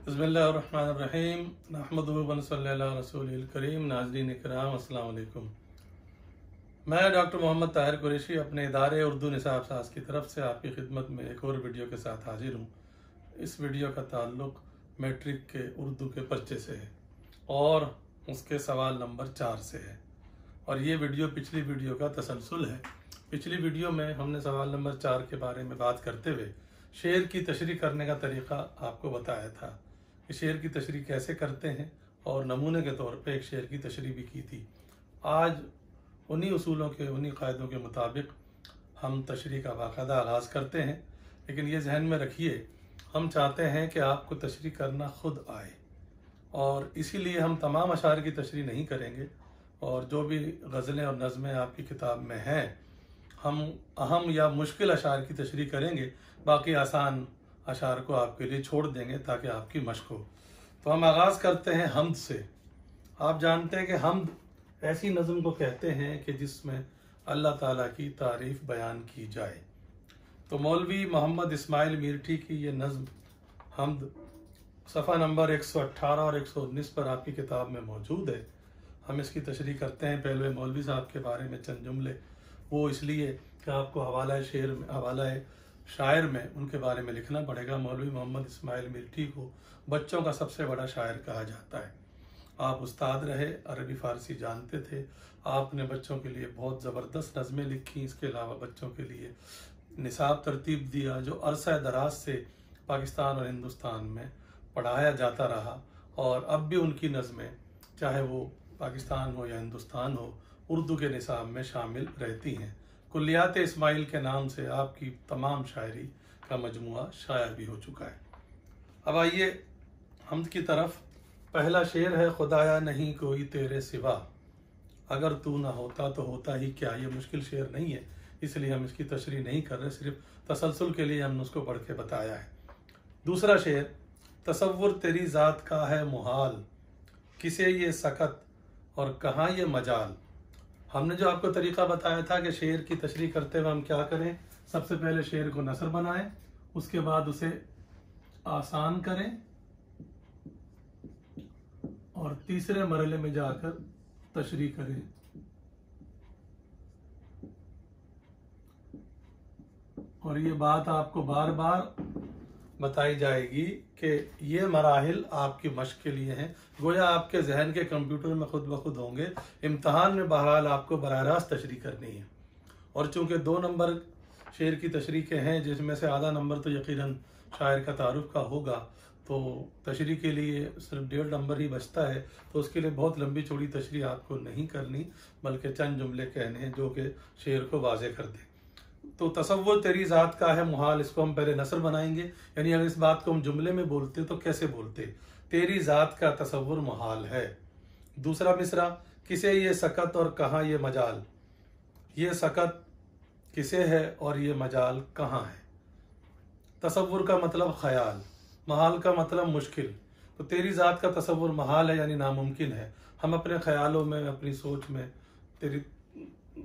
बिस्मिल्लाहिर्रहमानिर्रहीम नहमदुहु व नसल्ली अला रसूलिल करीम। नाज़रीन इकराम, अस्सलाम वालेकुम। मैं डॉक्टर मोहम्मद ताहिर कुरैशी अपने इदारे उर्दू निसाब साज की तरफ से आपकी खिदमत में एक और वीडियो के साथ हाजिर हूँ। इस वीडियो का ताल्लुक मैट्रिक के उर्दू के पर्चे से है और उसके सवाल नंबर 4 से है, और ये वीडियो पिछली वीडियो का तसलसल है। पिछली वीडियो में हमने सवाल नंबर 4 के बारे में बात करते हुए शेर की तशरीह करने का तरीक़ा आपको बताया था कि शेर की तशरीह कैसे करते हैं, और नमूने के तौर पे एक शेर की तशरीह भी की थी। आज उन्हीं उसूलों के, उन्हीं क़ायदों के मुताबिक हम तशरीह का बाकायदा आगाज़ करते हैं। लेकिन ये जहन में रखिए, हम चाहते हैं कि आपको तशरीह करना खुद आए, और इसीलिए हम तमाम अशार की तशरीह नहीं करेंगे, और जो भी गज़लें और नज़में आपकी किताब में हैं हम अहम या मुश्किल अशार की तशरीह करेंगे, बाकी आसान अशार को आपके लिए छोड़ देंगे ताकि आपकी मशक हो। तो हम आगाज़ करते हैं हम्द से। आप जानते हैं कि हम्द ऐसी नज़म को कहते हैं कि जिसमें अल्लाह ताला की तारीफ़ बयान की जाए। तो मौलवी मोहम्मद इस्माइल मीरठी की ये नज़म हम्द सफ़ा नंबर 118 और 119 पर आपकी किताब में मौजूद है। हम इसकी तशरीह करते हैं। पहले मौलवी साहब के बारे में चंद जुमले, वो इसलिए कि आपको हवाला शायर में उनके बारे में लिखना पड़ेगा। मौलवी मोहम्मद इस्माइल मीरठी को बच्चों का सबसे बड़ा शायर कहा जाता है। आप उस्ताद रहे, अरबी फ़ारसी जानते थे, आपने बच्चों के लिए बहुत ज़बरदस्त नज़में लिखी। इसके अलावा बच्चों के लिए निसाब तरतीब दिया जो अरसा दराज से पाकिस्तान और हिंदुस्तान में पढ़ाया जाता रहा, और अब भी उनकी नज़में चाहे वो पाकिस्तान हो या हिंदुस्तान हो उर्दू के निसाब में शामिल रहती हैं। कुल्लियात इस्माइल के नाम से आपकी तमाम शायरी का मजमुआ शाया भी हो चुका है। अब आइए हम्द की तरफ। पहला शेर है, खुदाया नहीं कोई तेरे सिवा, अगर तू ना होता तो होता ही क्या। ये मुश्किल शेर नहीं है, इसलिए हम इसकी तशरीह नहीं कर रहे, सिर्फ तसलसल के लिए हमने उसको पढ़ के बताया है। दूसरा शेर, तसव्वुर तेरी ज़ात का है मुहाल, किसे ये सकत और कहाँ ये मजाल। हमने जो आपको तरीका बताया था कि शेर की तशरीह करते हुए हम क्या करें, सबसे पहले शेर को नसर बनाएं, उसके बाद उसे आसान करें, और तीसरे मरहले में जाकर तशरीह करें। और ये बात आपको बार बार बताई जाएगी कि ये मराहिल आपकी मश्क के लिए हैं, गोया आपके जहन के कंप्यूटर में खुद ब खुद होंगे। इम्तहान में बहरहाल आपको बराह रास्त तशरीह करनी है, और चूंकि 2 नंबर शेर की तशरीह के हैं, जिसमें से आधा नंबर तो यकीनन शायर का तारुफ का होगा, तो तशरीह के लिए सिर्फ 1.5 नंबर ही बचता है। तो उसके लिए बहुत लंबी चौड़ी तशरीह आपको नहीं करनी, बल्कि चंद जुमले कहने हैं जो कि शेर को वाज़े कर दें। तो तसव्वुर तेरी ज़ात का है मुहाल, इसको हम पहले नसर बनाएंगे, यानी अगर इस बात को हम जुमले में बोलते तो कैसे बोलते, तेरी ज़ात का तसव्वुर मुहाल है। दूसरा मिसरा, किसे ये सकत और कहाँ ये मजाल, ये सकत किसे है और ये मजाल कहाँ है। तसव्वुर का मतलब ख्याल, महाल का मतलब मुश्किल। तो तेरी ज़ात का तसव्वुर महाल है, यानी नामुमकिन है। हम अपने ख्यालों में, अपनी सोच में, तेरी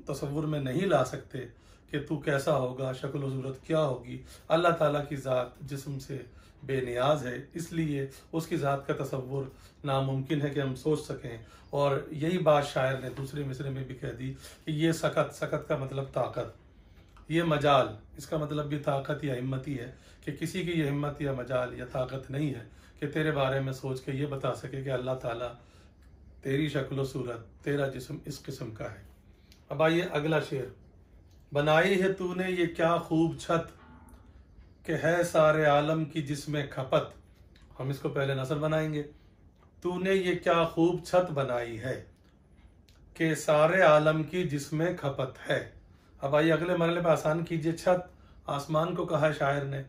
तसव्वुर में नहीं ला सकते कि तू कैसा होगा, शक्ल व सूरत क्या होगी। अल्लाह ताला की ज़ात जिस्म से बेनियाज है, इसलिए उसकी ज़ात का तसव्वुर नामुमकिन है कि हम सोच सकें। और यही बात शायर ने दूसरे मिसरे में भी कह दी कि ये सकत का मतलब ताकत, ये मजाल, इसका मतलब भी ताकत या हिम्मत ही है, कि किसी की ये हिम्मत या मजाल या ताकत नहीं है कि तेरे बारे में सोच के ये बता सके कि अल्लाह ताला तेरी शक्ल व सूरत, तेरा जिस्म इस किस्म का है। अब आइए अगला शेर, बनाई है तूने ये क्या खूब छत, कि है सारे आलम की जिसमें खपत। हम इसको पहले नसर बनाएंगे। तूने ये क्या खूब छत बनाई है, कि सारे आलम की जिसमें खपत है। अब आइए अगले मरहले पर आसान कीजिए। छत, आसमान को कहा है शायर ने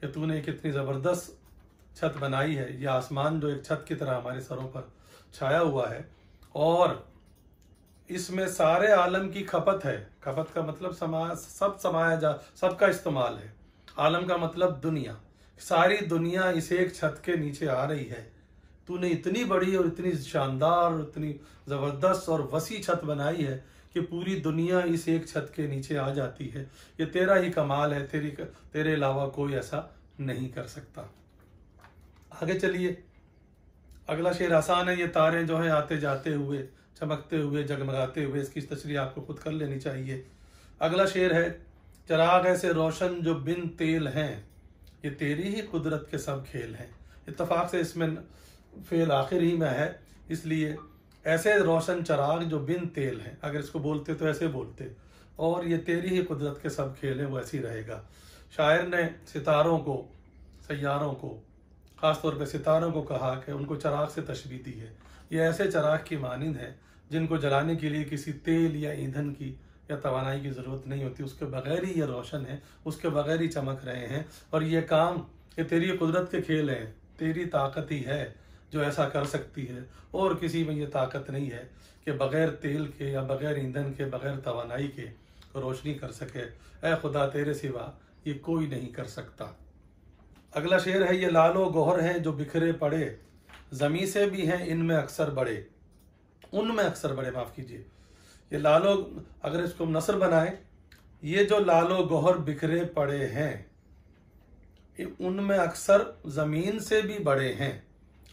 कि तूने कितनी ज़बरदस्त छत बनाई है। यह आसमान जो एक छत की तरह हमारे सरों पर छाया हुआ है, और इसमें सारे आलम की खपत है। खपत का मतलब सबका इस्तेमाल है। आलम का मतलब दुनिया, सारी दुनिया इस एक छत के नीचे आ रही है। तूने इतनी बड़ी और इतनी शानदार और इतनी ज़बरदस्त और वसी छत बनाई है कि पूरी दुनिया इस एक छत के नीचे आ जाती है। ये तेरा ही कमाल है, तेरे अलावा कोई ऐसा नहीं कर सकता। आगे चलिए, अगला शेर आसान है। ये तारे जो है आते जाते हुए, चमकते हुए, जगमगाते हुए, इसकी तशरीह आपको खुद कर लेनी चाहिए। अगला शेर है, चराग ऐसे रोशन जो बिन तेल हैं, ये तेरी ही कुदरत के सब खेल हैं। इत्तफाक से इसमें फेल आखिर ही में है, इसलिए ऐसे रोशन चराग जो बिन तेल हैं, अगर इसको बोलते तो ऐसे बोलते, और ये तेरी ही कुदरत के सब खेल हैं, वो ऐसे ही रहेगा। शायर ने सितारों को, सैयारों को, ख़ासतौर पे सितारों को कहा कि उनको चराग से तशबीह दी है। ये ऐसे चराग की मानिंद है जिनको जलाने के लिए किसी तेल या ईंधन की या तवानाई की ज़रूरत नहीं होती, उसके बगैर ही ये रोशन है, उसके बगैर ही चमक रहे हैं। और ये काम, ये तेरी कुदरत के खेल हैं, तेरी ताकत ही है जो ऐसा कर सकती है, और किसी में ये ताकत नहीं है कि बगैर तेल के या बगैर ईंधन के, बगैर तवानाई के रोशनी कर सके। ऐ खुदा तेरे सिवा ये कोई नहीं कर सकता। अगला शेर है, ये लालो गोहर हैं जो बिखरे पड़े, ज़मी से भी हैं इनमें अक्सर बड़े, उनमें अक्सर बड़े, माफ़ कीजिए। ये लालो, अगर इसको हम नसर बनाए, ये जो लालो गोहर बिखरे पड़े हैं, उनमें अक्सर ज़मीन से भी बड़े हैं।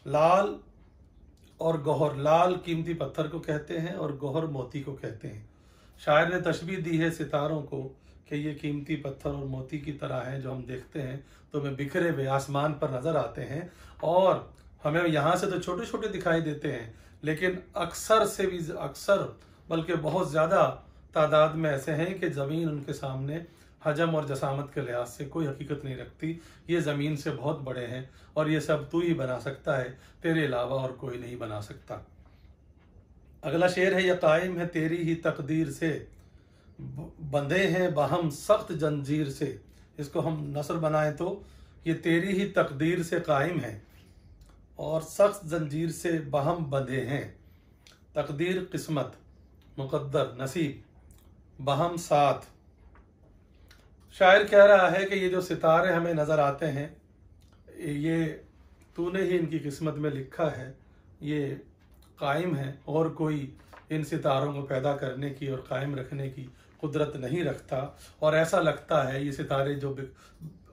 लाल और गोहर, लाल कीमती पत्थर को कहते हैं और गोहर मोती को कहते हैं। शायर ने तशबीह दी है सितारों को कि ये कीमती पत्थर और मोती की तरह हैं, जो हम देखते हैं तो हमें बिखरे हुए आसमान पर नज़र आते हैं, और हमें यहाँ से तो छोटे छोटे दिखाई देते हैं, लेकिन अक्सर से भी अक्सर, बल्कि बहुत ज़्यादा तादाद में ऐसे हैं कि ज़मीन उनके सामने हजम और जसामत के लिहाज से कोई हकीकत नहीं रखती। ये ज़मीन से बहुत बड़े हैं, और ये सब तू ही बना सकता है, तेरे अलावा और कोई नहीं बना सकता। अगला शेर है, यह कायम है तेरी ही तकदीर से, बंधे हैं बहम सख्त जंजीर से। इसको हम नसर बनाएं तो, ये तेरी ही तकदीर से कायम है और सख्त जंजीर से बहम बंधे हैं। तकदीर किस्मत, मुकद्दर नसीब, बहम साथ। शायर कह रहा है कि ये जो सितारे हमें नज़र आते हैं, ये तूने ही इनकी किस्मत में लिखा है, ये कायम है, और कोई इन सितारों को पैदा करने की और कायम रखने की कुदरत नहीं रखता। और ऐसा लगता है ये सितारे जो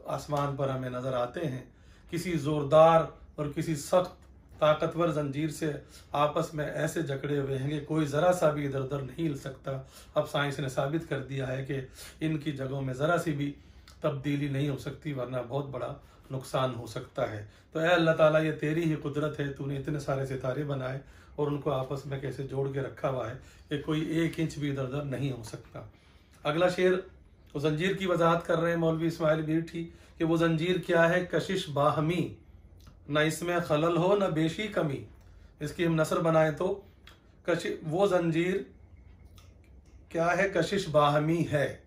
आसमान पर हमें नज़र आते हैं, किसी ज़ोरदार और किसी सख्त ताकतवर जंजीर से आपस में ऐसे जकड़े हुए हैं कि कोई ज़रा सा भी इधर उधर नहीं हिल सकता। अब साइंस ने साबित कर दिया है कि इनकी जगहों में ज़रा सी भी तब्दीली नहीं हो सकती, वरना बहुत बड़ा नुकसान हो सकता है। तो ऐ अल्लाह ताला, ये तेरी ही कुदरत है, तूने इतने सारे सितारे बनाए और उनको आपस में कैसे जोड़ के रखा हुआ है कि कोई 1 इंच भी इधर उधर नहीं हो सकता। अगला शेर, वो जंजीर की वजाहत कर रहे हैं मौलवी इस्माइल मीठी कि वो जंजीर क्या है, कशिश बाहमी, न इसमें खलल हो न बेशी कमी। इसकी हम नसर बनाएं तो, वो जंजीर क्या है, कशिश बाहमी है,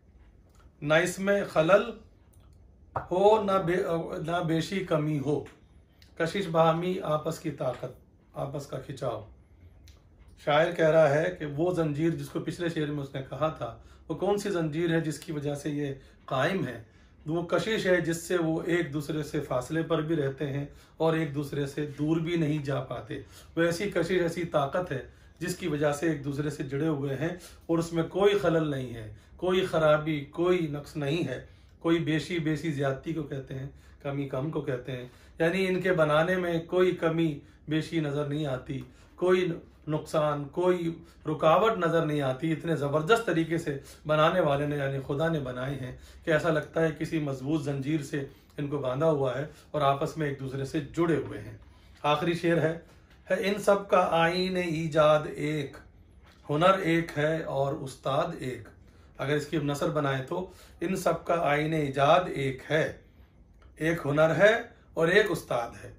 न इसमें खलल हो न बेशी कमी हो। कशिश बाहमी, आपस की ताकत, आपस का खिंचाव। शायर कह रहा है कि वो जंजीर जिसको पिछले शेर में उसने कहा था, वो कौन सी जंजीर है जिसकी वजह से ये कायम है। वो कशिश है जिससे वो एक दूसरे से फासले पर भी रहते हैं और एक दूसरे से दूर भी नहीं जा पाते। वो ऐसी कशिश, ऐसी ताकत है जिसकी वजह से एक दूसरे से जुड़े हुए हैं और उसमें कोई खलल नहीं है, कोई खराबी, कोई नक्स नहीं है। कोई बेशी, बेशी ज्यादती को कहते हैं, कमी कम को कहते हैं, यानी इनके बनाने में कोई कमी बेशी नज़र नहीं आती, कोई नुकसान, कोई रुकावट नज़र नहीं आती। इतने ज़बरदस्त तरीके से बनाने वाले ने, यानी खुदा ने बनाए हैं कि ऐसा लगता है किसी मजबूत जंजीर से इनको बांधा हुआ है और आपस में एक दूसरे से जुड़े हुए हैं। आखिरी शेर है इन सब का आईन ईजाद एक, हुनर एक है और उस्ताद एक। अगर इसकी नसर बनाए तो, इन सब का आईन ईजाद एक है, एक हुनर है और एक उस्ताद है।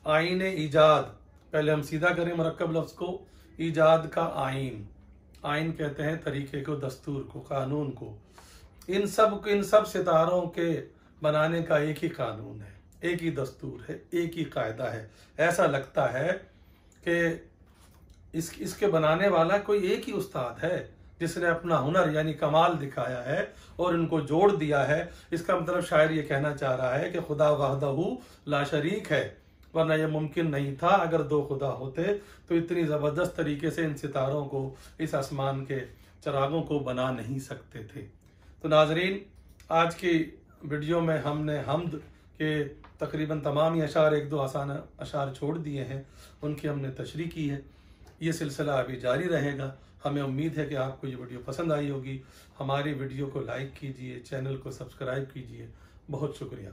आईन ईजाद, पहले हम सीधा करें मरकब लफ्ज़ को, ईजाद का आइन, आइन कहते हैं तरीके को, दस्तूर को, कानून को। इन सब सितारों के बनाने का एक ही कानून है, एक ही दस्तूर है, एक ही कायदा है। ऐसा लगता है कि इसके बनाने वाला कोई एक ही उस्ताद है जिसने अपना हुनर यानी कमाल दिखाया है और इनको जोड़ दिया है। इसका मतलब शायर ये कहना चाह रहा है कि खुदा वहदहू ला शरीक है, वरना यह मुमकिन नहीं था। अगर 2 खुदा होते तो इतनी ज़बरदस्त तरीके से इन सितारों को, इस आसमान के चरागों को बना नहीं सकते थे। तो नाजरीन, आज की वीडियो में हमने हम्द कि तकरीबन तमाम ही अशार, एक दो आसान अशार छोड़ दिए हैं, उनकी हमने तशरीह की है। ये सिलसिला अभी जारी रहेगा। हमें उम्मीद है कि आपको ये वीडियो पसंद आई होगी। हमारी वीडियो को लाइक कीजिए, चैनल को सब्सक्राइब कीजिए। बहुत शुक्रिया।